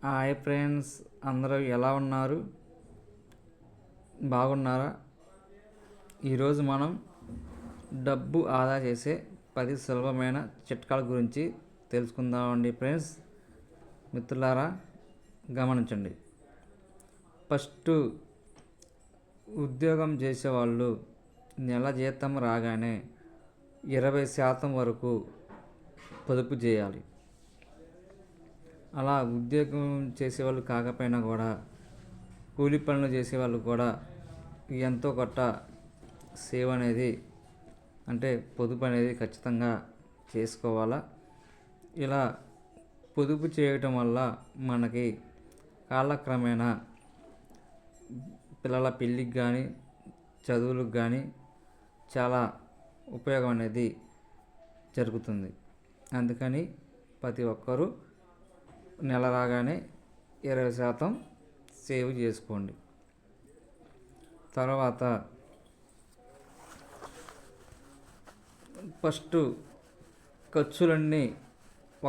Hi friends, అందరూ ఎలా ఉన్నారు? బాగున్నారా? ఈరోజు మనం డబ్బు ఆదా చేసే 10 సులభమైన చిట్కాల గురించి తెలుసుకుందామండి ఫ్రెండ్స్. మిత్రులారా, గమనించండి. ఫస్ట్, ఉద్యోగం చేసేవాళ్ళు నెల జీతం రాగానే 20% వరకు పొదుపు చేయాలి. అలా ఉద్యోగం చేసేవాళ్ళు కాకపోయినా కూడా కూలి పనులు చేసేవాళ్ళు కూడా ఎంతో కొంత సేవ్ అనేది అంటే పొదుపు అనేది ఖచ్చితంగా చేసుకోవాలా. ఇలా పొదుపు చేయటం వల్ల మనకి కాలక్రమేణా పిల్లల పెళ్ళికి కానీ చదువులకు కానీ చాలా ఉపయోగం అనేది జరుగుతుంది. అందుకని ప్రతి ఒక్కరూ నెల రాగానే 20% సేవ్ చేసుకోండి. తర్వాత ఫస్ట్ ఖర్చులన్నీ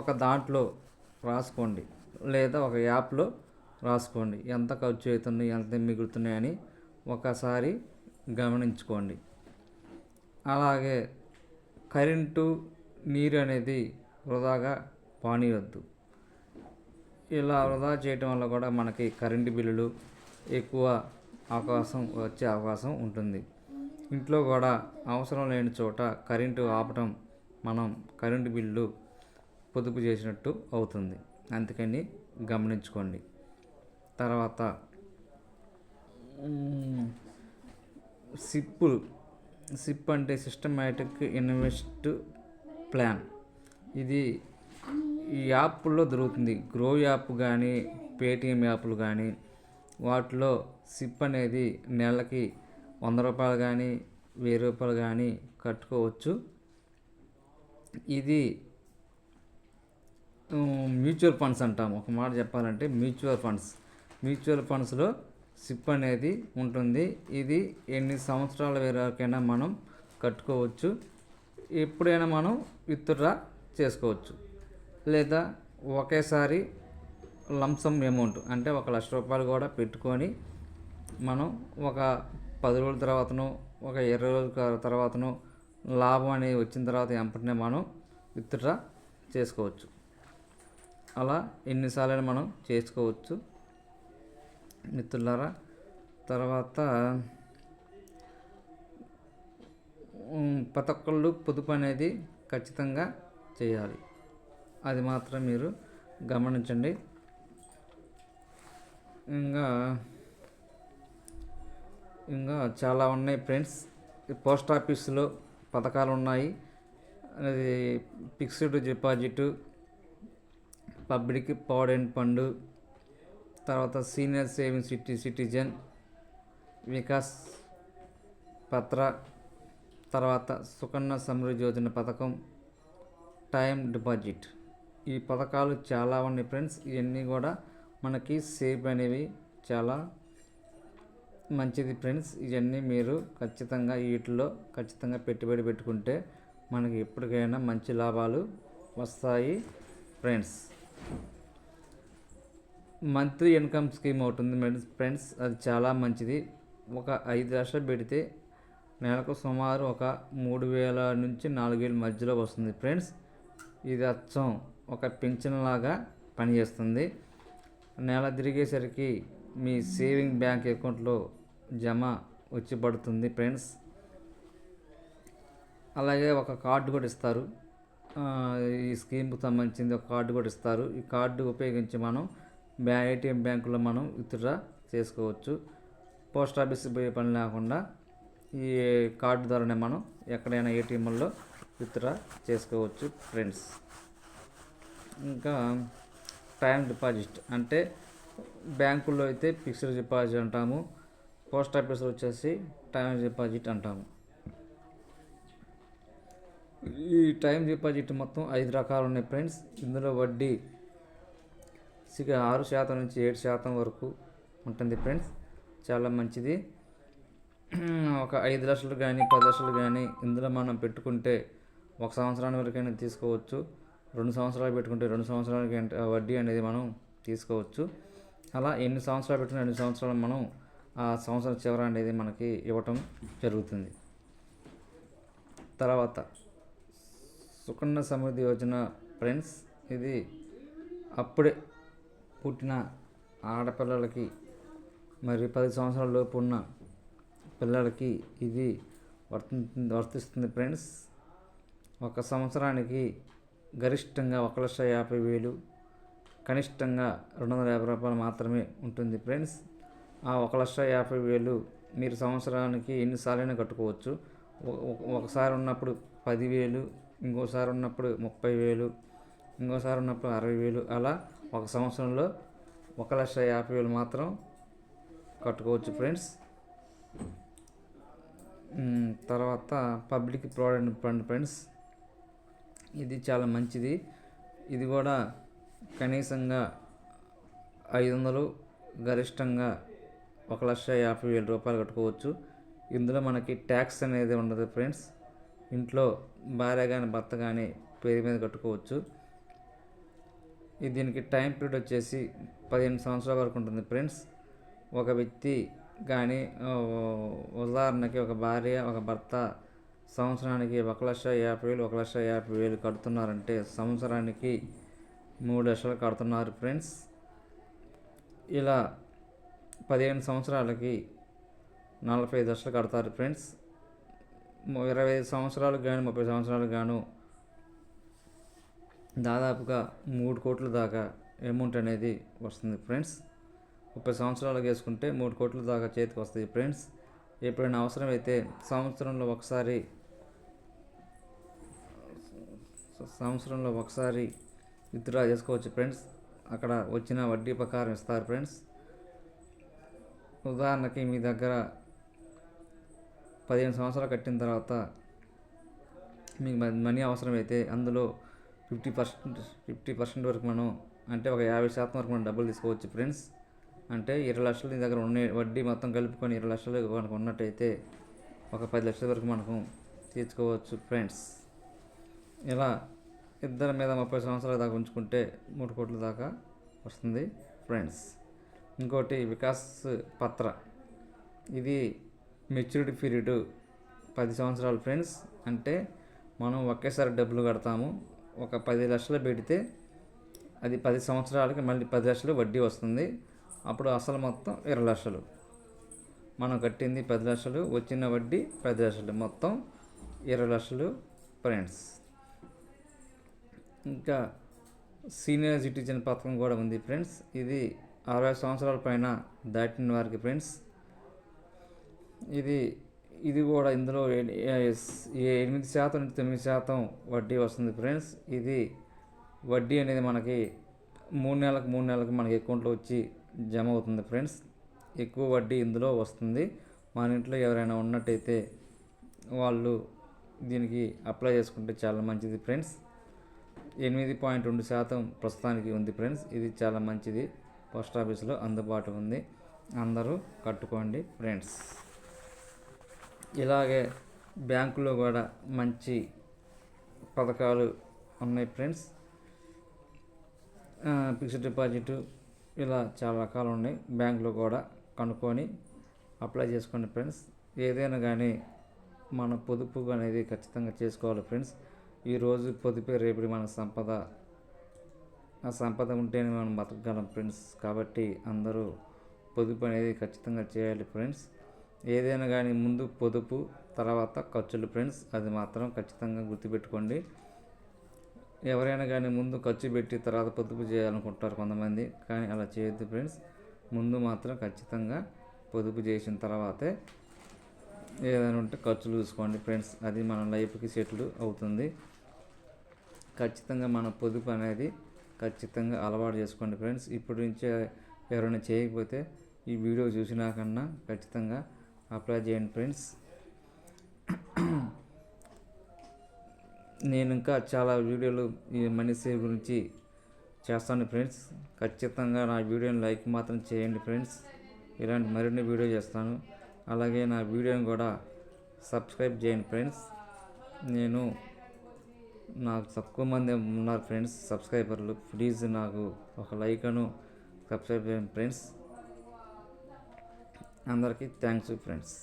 ఒక దాంట్లో రాసుకోండి, లేదా ఒక యాప్లో రాసుకోండి. ఎంత ఖర్చు అవుతుంది, ఎంత మిగులుతున్నాయని ఒకసారి గమనించుకోండి. అలాగే కరెంటు, నీరు అనేది వృధాగా పానీయొద్దు. ఇలా వృధా చేయటం వల్ల కూడా మనకి కరెంటు బిల్లులు ఎక్కువ వచ్చే అవకాశం ఉంటుంది. ఇంట్లో కూడా అవసరం లేని చోట కరెంటు ఆపటం మనం కరెంటు బిల్లు పొదుపు చేసినట్టు అవుతుంది. అందుకని గమనించుకోండి. తర్వాత సిప్ అంటే సిస్టమాటిక్ ఇన్వెస్ట్ ప్లాన్. ఇది ఈ యాప్లో దొరుకుతుంది. గ్రో యాప్ కానీ, పేటిఎం యాప్లు కానీ, వాటిలో సిప్ అనేది నెలకి 100 రూపాయలు కానీ 1000 రూపాయలు కానీ కట్టుకోవచ్చు. ఇది మ్యూచువల్ ఫండ్స్ అంటాము. ఒక మాట చెప్పాలంటే మ్యూచువల్ ఫండ్స్లో సిప్ అనేది ఉంటుంది. ఇది ఎన్ని సంవత్సరాల వరకైనా మనం కట్టుకోవచ్చు. ఎప్పుడైనా మనం విత్డ్రా చేసుకోవచ్చు. లేదా ఒకేసారి లంసమ్ అమౌంట్ అంటే 1,00,000 రూపాయలు కూడా పెట్టుకొని మనం ఒక 10 రోజుల తర్వాతనో ఒక 20 రోజుల తర్వాతనో లాభం అనేది వచ్చిన తర్వాత వెంటనే మనం విత్డ్రా చేసుకోవచ్చు. అలా ఎన్నిసార్లు మనం చేసుకోవచ్చు మిత్రులారా. తర్వాత ప్రతి ఒక్కళ్ళు పొదుపు అనేది ఖచ్చితంగా చేయాలి. అది మాత్రం మీరు గమనించండి. ఇంకా చాలా ఉన్నాయి ఫ్రెండ్స్. పోస్ట్ ఆఫీసులో పథకాలు ఉన్నాయి. అది fixed deposit, public provident fund, తర్వాత సీనియర్ సేవింగ్స్ సిటిజన్ వికాస్ పత్ర, తర్వాత సుకన్య సమృద్ధి యోజన పథకం, టైం డిపాజిట్. ఈ పథకాలు చాలా ఉన్నాయి ఫ్రెండ్స్. ఇవన్నీ కూడా మనకి సేవ్ అనేవి చాలా మంచిది ఫ్రెండ్స్. ఇవన్నీ మీరు ఖచ్చితంగా వీటిలో పెట్టుబడి పెట్టుకుంటే మనకి ఎప్పటికైనా మంచి లాభాలు వస్తాయి ఫ్రెండ్స్. మంత్లీ ఇన్కమ్ స్కీమ్ అవుతుంది ఫ్రెండ్స్. అది చాలా మంచిది. ఒక 5 లక్షలు పెడితే నెలకు సుమారు ఒక 3,000 నుంచి 4,000 మధ్యలో వస్తుంది ఫ్రెండ్స్. ఇది అచ్చం ఒక పింఛన్ లాగా పనిచేస్తుంది. నెల తిరిగేసరికి మీ సేవింగ్ బ్యాంక్ అకౌంట్లో జమ వచ్చి పడుతుంది ఫ్రెండ్స్. అలాగే ఒక కార్డు కూడా ఇస్తారు. ఈ స్కీమ్కి సంబంధించింది ఒక కార్డు కూడా ఇస్తారు. ఈ కార్డు ఉపయోగించి మనం ఏటీఎం బ్యాంకులో మనం విత్డ్రా చేసుకోవచ్చు. పోస్ట్ ఆఫీస్ పోయే పని లేకుండా ఈ కార్డు ద్వారానే మనం ఎక్కడైనా ఏటీఎంలో విత్డ్రా చేసుకోవచ్చు ఫ్రెండ్స్. ఇంకా టైం డిపాజిట్ అంటే బ్యాంకుల్లో అయితే ఫిక్స్డ్ డిపాజిట్ అంటాము, పోస్ట్ ఆఫీస్లో వచ్చేసి టైం డిపాజిట్ అంటాము. ఈ టైం డిపాజిట్ మొత్తం 5 రకాలు ఉన్నాయి ఫ్రెండ్స్. ఇందులో వడ్డీ 6% నుంచి 7% వరకు ఉంటుంది ఫ్రెండ్స్. చాలా మంచిది. ఒక 5 లక్షలు కానీ 10 లక్షలు కానీ ఇందులో మనం పెట్టుకుంటే 1 సంవత్సరానికి వరకైనా తీసుకోవచ్చు. 2 సంవత్సరాలు పెట్టుకుంటే 2 సంవత్సరాలకి వడ్డీ అనేది మనం తీసుకోవచ్చు. అలా ఎన్ని సంవత్సరాలు పెట్టినా ఎన్ని సంవత్సరాలు మనం ఆ సంవత్సరం చివర అనేది మనకి ఇవ్వటం జరుగుతుంది. తర్వాత సుకన్య సమృద్ధి యోజన ఫ్రెండ్స్, ఇది అప్పుడే పుట్టిన ఆడపిల్లలకి మరి 10 సంవత్సరాల లోపు ఉన్న పిల్లలకి ఇది వర్తిస్తుంది ఫ్రెండ్స్. ఒక సంవత్సరానికి గరిష్టంగా 1,50,000, కనిష్టంగా 250 రూపాయలు మాత్రమే ఉంటుంది ఫ్రెండ్స్. ఆ 1,50,000 మీరు సంవత్సరానికి ఎన్నిసార్లైనా కట్టుకోవచ్చు. ఒకసారి ఉన్నప్పుడు 10,000, ఇంకోసారి ఉన్నప్పుడు 30,000, ఇంకోసారి ఉన్నప్పుడు 60,000, అలా ఒక సంవత్సరంలో 1,50,000 మాత్రం కట్టుకోవచ్చు ఫ్రెండ్స్. తర్వాత పబ్లిక్ ప్రావిడెంట్ ఫండ్ ఫ్రెండ్స్, ఇది చాలా మంచిది. ఇది కూడా కనీసంగా 500, గరిష్టంగా 1,50,000 రూపాయలు కట్టుకోవచ్చు. ఇందులో మనకి ట్యాక్స్ అనేది ఉండదు ఫ్రెండ్స్. ఇంట్లో భార్య కానీ భర్త కానీ పేరు మీద కట్టుకోవచ్చు. దీనికి టైం పీరియడ్ వచ్చేసి 15 సంవత్సరాల వరకు ఉంటుంది ఫ్రెండ్స్. ఒక వ్యక్తి కానీ, ఉదాహరణకి ఒక భార్య ఒక భర్త సంవత్సరానికి 1,50,000, 1,50,000 కడుతున్నారంటే సంవత్సరానికి 3 లక్షలు కడుతున్నారు ఫ్రెండ్స్. ఇలా 15 సంవత్సరాలకి 45 లక్షలు కడతారు ఫ్రెండ్స్. 25 సంవత్సరాలకు కానీ 30 సంవత్సరాలకు గాను దాదాపుగా 3 కోట్ల దాకా అమౌంట్ అనేది వస్తుంది ఫ్రెండ్స్. 30 సంవత్సరాలకు వేసుకుంటే 3 కోట్ల దాకా చేతికి వస్తాయి ఫ్రెండ్స్. ఎప్పుడైనా అవసరమైతే సంవత్సరంలో ఒకసారి విత్డ్రా చేసుకోవచ్చు ఫ్రెండ్స్. అక్కడ వచ్చిన వడ్డీ ప్రకారం ఇస్తారు ఫ్రెండ్స్. ఉదాహరణకి మీ దగ్గర 15 సంవత్సరాలు కట్టిన తర్వాత మీకు మనీ అవసరమైతే అందులో 50% వరకు మనం, అంటే ఒక 50% వరకు మనం డబ్బులు తీసుకోవచ్చు ఫ్రెండ్స్. అంటే 20 లక్షలు నీ దగ్గర ఉన్న వడ్డీ మొత్తం కలుపుకొని 20 లక్షలు మనకు ఉన్నట్టయితే ఒక 10 లక్షల వరకు మనకు తీసుకోవచ్చు ఫ్రెండ్స్. ఇలా ఇద్దరి మీద 30 సంవత్సరాల దాకా ఉంచుకుంటే 3 కోట్ల దాకా వస్తుంది ఫ్రెండ్స్. ఇంకోటి వికాస్ పత్ర, ఇది మెచ్యూరిటీ పీరియడ్ 10 సంవత్సరాలు ఫ్రెండ్స్. అంటే మనం ఒకేసారి డబ్బులు కడతాము. ఒక 10 లక్షలు పెడితే అది 10 సంవత్సరాలకి మళ్ళీ 10 లక్షలు వడ్డీ వస్తుంది. అప్పుడు అసలు మొత్తం 20 లక్షలు, మనం కట్టింది 10 లక్షలు, వచ్చిన వడ్డీ 10 లక్షలు, మొత్తం 20 లక్షలు ఫ్రెండ్స్. ఇంకా సీనియర్ సిటిజన్ పథకం కూడా ఉంది ఫ్రెండ్స్. ఇది 60 సంవత్సరాల పైన దాటిన వారికి ఫ్రెండ్స్. ఇది కూడా ఇందులో 8% నుంచి 9% వడ్డీ వస్తుంది ఫ్రెండ్స్. ఇది వడ్డీ అనేది మనకి 3 నెలలకు మనకి అకౌంట్లో వచ్చి జమ అవుతుంది ఫ్రెండ్స్. ఎక్కువ వడ్డీ ఇందులో వస్తుంది. మన ఇంట్లో ఎవరైనా ఉన్నట్టయితే వాళ్ళు దీనికి అప్లై చేసుకుంటే చాలా మంచిది ఫ్రెండ్స్. 8.2% ప్రస్తుతానికి ఉంది ఫ్రెండ్స్. ఇది చాలా మంచిది. పోస్ట్ ఆఫీస్లో అందుబాటు ఉంది. అందరూ కట్టుకోండి ఫ్రెండ్స్. ఇలాగే బ్యాంకులో కూడా మంచి పథకాలు ఉన్నాయి ఫ్రెండ్స్. ఫిక్స్డ్ డిపాజిట్, ఇలా చాలా రకాలు ఉన్నాయి. బ్యాంకులో కూడా కనుక్కొని అప్లై చేసుకోండి ఫ్రెండ్స్. ఏదైనా కానీ మన పొదుపు అనేది ఖచ్చితంగా చేసుకోవాలి ఫ్రెండ్స్. ఈరోజు పొదుపే రేపటి మన సంపద. ఆ సంపద ఉంటేనే మనం బతకగలం ఫ్రెండ్స్. కాబట్టి అందరూ పొదుపు అనేది ఖచ్చితంగా చేయాలి ఫ్రెండ్స్. ఏదైనా కానీ ముందు పొదుపు, తర్వాత ఖర్చులు ఫ్రెండ్స్. అది మాత్రం ఖచ్చితంగా గుర్తుపెట్టుకోండి. ఎవరైనా కానీ ముందు ఖర్చు పెట్టి తర్వాత పొదుపు చేయాలనుకుంటారు కొంతమంది, కానీ అలా చేయొద్దు ఫ్రెండ్స్. ముందు మాత్రం ఖచ్చితంగా పొదుపు చేసిన తర్వాతే ఏదైనా ఉంటే ఖర్చులు చూసుకోండి ఫ్రెండ్స్. అది మన లైఫ్కి సెటిల్ అవుతుంది. ఖచ్చితంగా మన పొదుపు అనేది ఖచ్చితంగా అలవాటు చేసుకోండి ఫ్రెండ్స్. ఇప్పటి నుంచే ఎవరైనా చేయకపోతే ఈ వీడియో చూసినాకన్నా ఖచ్చితంగా అప్లై చేయండి ఫ్రెండ్స్. నేను ఇంకా చాలా వీడియోలు ఈ మనీ సేవ్ గురించి చేస్తాను ఫ్రెండ్స్. ఖచ్చితంగా నా వీడియోని లైక్ మాత్రం చేయండి ఫ్రెండ్స్. ఇలాంటి మరిన్ని వీడియో చేస్తాను. అలాగే నా వీడియోని కూడా సబ్స్క్రైబ్ చేయండి ఫ్రెండ్స్. నాకు తక్కువ మంది ఉన్నారు ఫ్రెండ్స్ సబ్స్క్రైబర్లు. ప్లీజ్ నాకు ఒక లైక్ అను సబ్స్క్రైబ్ చేయండి ఫ్రెండ్స్. అందరికీ థ్యాంక్స్ ఫ్రెండ్స్.